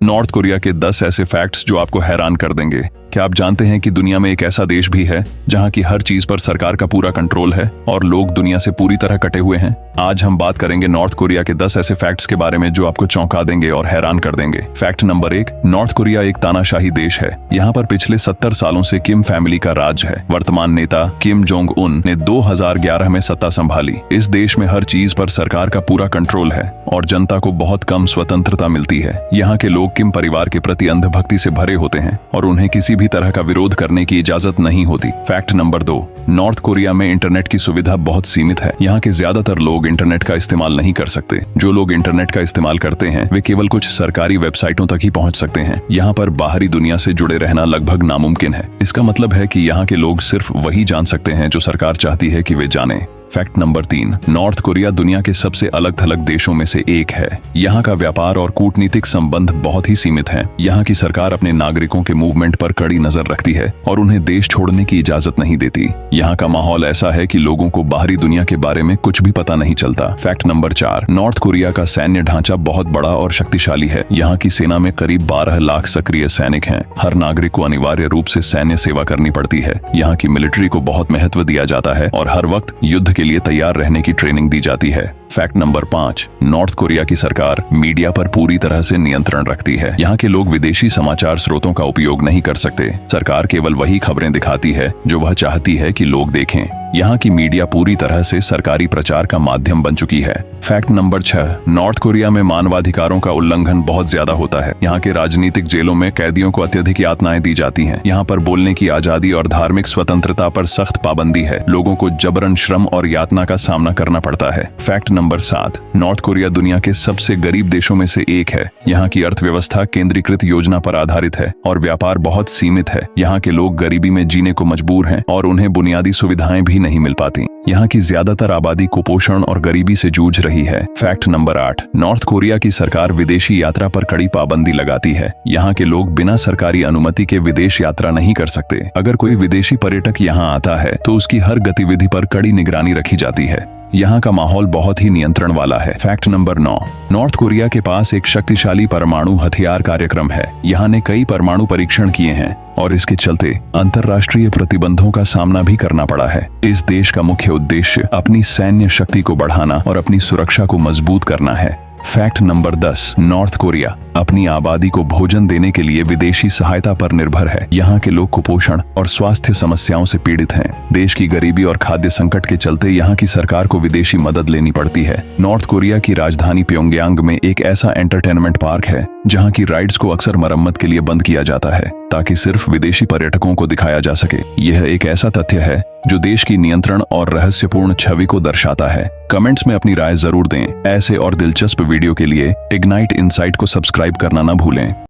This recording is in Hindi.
नॉर्थ कोरिया के 10 ऐसे फैक्ट्स जो आपको हैरान कर देंगे। क्या आप जानते हैं कि दुनिया में एक ऐसा देश भी है जहां की हर चीज पर सरकार का पूरा कंट्रोल है और लोग दुनिया से पूरी तरह कटे हुए हैं? आज हम बात करेंगे नॉर्थ कोरिया के 10 ऐसे फैक्ट्स के बारे में जो आपको चौंका देंगे और हैरान कर देंगे। फैक्ट नंबर 1, नॉर्थ कोरिया एक तानाशाही देश है। यहाँ पर पिछले 70 सालों से किम फैमिली का राज है। वर्तमान नेता किम जोंग उन ने 2011 में सत्ता संभाली। इस देश में हर चीज पर सरकार का पूरा कंट्रोल है और जनता को बहुत कम स्वतंत्रता मिलती है। यहाँ के लोग किम परिवार के प्रति अंधभक्ति से भरे होते हैं और उन्हें किसी भी तरह का विरोध करने की इजाजत नहीं होती। फैक्ट नंबर 2, नॉर्थ कोरिया में इंटरनेट की सुविधा बहुत सीमित है। यहाँ के ज्यादातर लोग इंटरनेट का इस्तेमाल नहीं कर सकते। जो लोग इंटरनेट का इस्तेमाल करते हैं वे केवल कुछ सरकारी वेबसाइटों तक ही पहुँच सकते हैं। यहाँ पर बाहरी दुनिया से जुड़े रहना लगभग नामुमकिन है। इसका मतलब है कि यहाँ के लोग सिर्फ वही जान सकते हैं जो सरकार चाहती है कि वे जाने। फैक्ट नंबर 3, नॉर्थ कोरिया दुनिया के सबसे अलग थलग देशों में से एक है। यहाँ का व्यापार और कूटनीतिक संबंध बहुत ही सीमित हैं। यहाँ की सरकार अपने नागरिकों के मूवमेंट पर कड़ी नजर रखती है और उन्हें देश छोड़ने की इजाजत नहीं देती। यहाँ का माहौल ऐसा है कि लोगों को बाहरी दुनिया के बारे में कुछ भी पता नहीं चलता। फैक्ट नंबर 4, नॉर्थ कोरिया का सैन्य ढांचा बहुत बड़ा और शक्तिशाली है। यहाँ की सेना में करीब 12 लाख सक्रिय सैनिक हैं। हर नागरिक को अनिवार्य रूप से सैन्य सेवा करनी पड़ती है। यहाँ की मिलिट्री को बहुत महत्व दिया जाता है और हर वक्त युद्ध के लिए तैयार रहने की ट्रेनिंग दी जाती है। फैक्ट नंबर 5, नॉर्थ कोरिया की सरकार मीडिया पर पूरी तरह से नियंत्रण रखती है। यहाँ के लोग विदेशी समाचार स्रोतों का उपयोग नहीं कर सकते। सरकार केवल वही खबरें दिखाती है जो वह चाहती है कि लोग देखें। यहाँ की मीडिया पूरी तरह से सरकारी प्रचार का माध्यम बन चुकी है। फैक्ट नंबर 6, नॉर्थ कोरिया में मानवाधिकारों का उल्लंघन बहुत ज्यादा होता है। यहाँ के राजनीतिक जेलों में कैदियों को अत्यधिक यातनाएं दी जाती हैं। यहाँ पर बोलने की आजादी और धार्मिक स्वतंत्रता पर सख्त पाबंदी है। लोगों को जबरन श्रम और यातना का सामना करना पड़ता है। फैक्ट नंबर 7, नॉर्थ कोरिया दुनिया के सबसे गरीब देशों में से एक है। यहाँ की अर्थव्यवस्था केंद्रीकृत योजना पर आधारित है और व्यापार बहुत सीमित है। यहाँ के लोग गरीबी में जीने को मजबूर हैं और उन्हें बुनियादी सुविधाएं भी नहीं मिल पाती। यहाँ की ज्यादातर आबादी कुपोषण और गरीबी से जूझ रही है। फैक्ट नंबर 8, नॉर्थ कोरिया की सरकार विदेशी यात्रा पर कड़ी पाबंदी लगाती है। यहाँ के लोग बिना सरकारी अनुमति के विदेश यात्रा नहीं कर सकते। अगर कोई विदेशी पर्यटक यहाँ आता है तो उसकी हर गतिविधि पर कड़ी निगरानी रखी जाती है। यहाँ का माहौल बहुत ही नियंत्रण वाला है। फैक्ट नंबर 9, नॉर्थ कोरिया के पास एक शक्तिशाली परमाणु हथियार कार्यक्रम है। यहाँ ने कई परमाणु परीक्षण किए हैं और इसके चलते अंतर्राष्ट्रीय प्रतिबंधों का सामना भी करना पड़ा है। इस देश का मुख्य उद्देश्य अपनी सैन्य शक्ति को बढ़ाना और अपनी सुरक्षा को मजबूत करना है। फैक्ट नंबर 10, नॉर्थ कोरिया अपनी आबादी को भोजन देने के लिए विदेशी सहायता पर निर्भर है। यहाँ के लोग कुपोषण और स्वास्थ्य समस्याओं से पीड़ित हैं। देश की गरीबी और खाद्य संकट के चलते यहाँ की सरकार को विदेशी मदद लेनी पड़ती है। नॉर्थ कोरिया की राजधानी प्योंगयांग में एक ऐसा एंटरटेनमेंट पार्क है जहाँ की राइड्स को अक्सर मरम्मत के लिए बंद किया जाता है ताकि सिर्फ विदेशी पर्यटकों को दिखाया जा सके। यह एक ऐसा तथ्य है जो देश की नियंत्रण और रहस्यपूर्ण छवि को दर्शाता है। कमेंट्स में अपनी राय जरूर दें। ऐसे और दिलचस्प वीडियो के लिए इग्नाइट इनसाइट को सब्सक्राइब करना न भूलें।